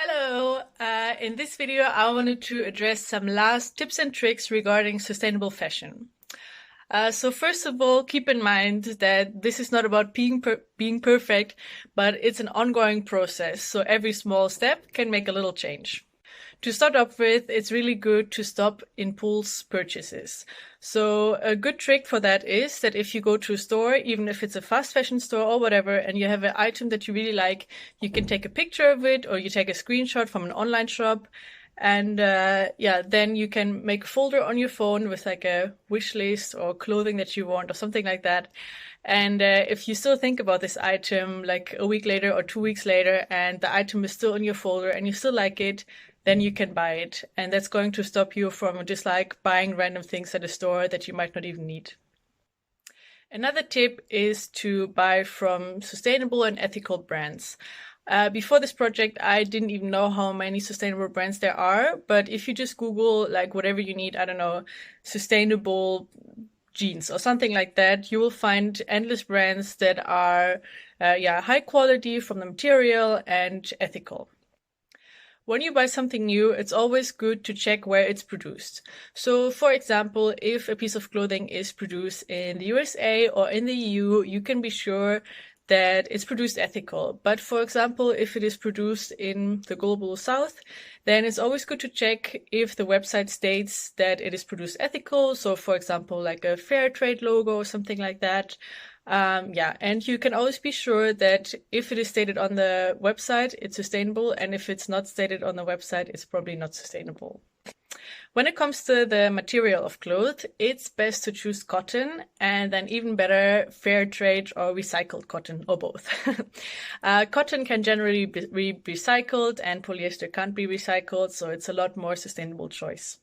Hello, in this video I wanted to address some last tips and tricks regarding sustainable fashion. So first of all, keep in mind that this is not about being perfect, but it's an ongoing process, so every small step can make a little change. To start off with, it's really good to stop impulse purchases. So a good trick for that is that if you go to a store, even if it's a fast fashion store or whatever, and you have an item that you really like, you can take a picture of it or you take a screenshot from an online shop. And then you can make a folder on your phone with like a wish list or clothing that you want or something like that. And if you still think about this item like a week later or 2 weeks later, and the item is still in your folder and you still like it, then you can buy it. And that's going to stop you from just like buying random things at a store that you might not even need. Another tip is to buy from sustainable and ethical brands. Before this project, I didn't even know how many sustainable brands there are. But if you just Google like whatever you need, I don't know, sustainable jeans or something like that, you will find endless brands that are high quality from the material and ethical. When you buy something new, it's always good to check where it's produced. So, for example, if a piece of clothing is produced in the USA or in the EU, you can be sure that it's produced ethical. But for example, if it is produced in the global south, then it's always good to check if the website states that it is produced ethical. So, for example, like a fair trade logo or something like that. And you can always be sure that if it is stated on the website, it's sustainable, and if it's not stated on the website, it's probably not sustainable. When it comes to the material of clothes, it's best to choose cotton, and then even better, fair trade or recycled cotton, or both. Cotton can generally be recycled, and polyester can't be recycled, so it's a lot more sustainable choice.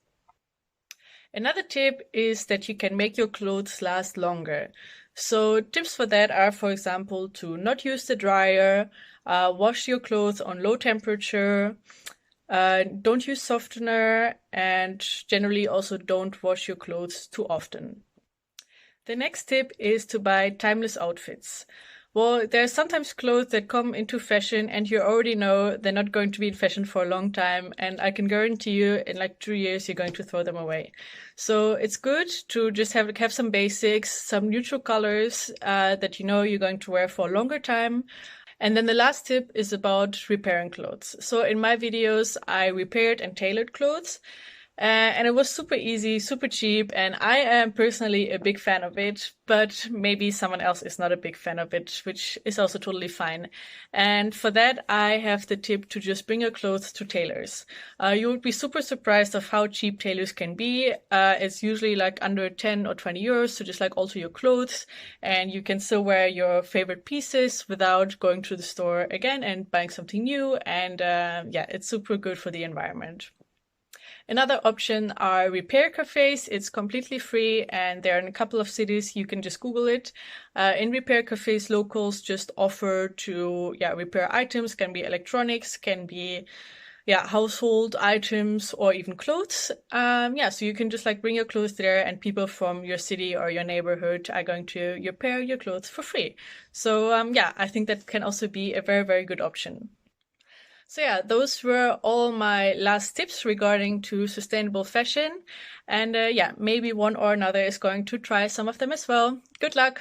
Another tip is that you can make your clothes last longer. So tips for that are, for example, to not use the dryer, wash your clothes on low temperature, don't use softener, and generally also don't wash your clothes too often. The next tip is to buy timeless outfits. Well, there are sometimes clothes that come into fashion and you already know they're not going to be in fashion for a long time, and I can guarantee you in like 2 years you're going to throw them away. So it's good to just have some basics, some neutral colors that you know you're going to wear for a longer time. And then the last tip is about repairing clothes. So in my videos, I repaired and tailored clothes. And it was super easy, super cheap, and I am personally a big fan of it, but maybe someone else is not a big fan of it, which is also totally fine. And for that, I have the tip to just bring your clothes to tailors. You would be super surprised of how cheap tailors can be. It's usually like under 10 or 20 euros to just like alter your clothes, and you can still wear your favorite pieces without going to the store again and buying something new. And it's super good for the environment. Another option are repair cafes. It's completely free, and they're in a couple of cities. You can just Google it. In repair cafes, locals just offer to repair items. Can be electronics, can be household items, or even clothes. So you can just like bring your clothes there, and people from your city or your neighborhood are going to repair your clothes for free. So I think that can also be a very, very good option. So those were all my last tips regarding to sustainable fashion. And maybe one or another is going to try some of them as well. Good luck!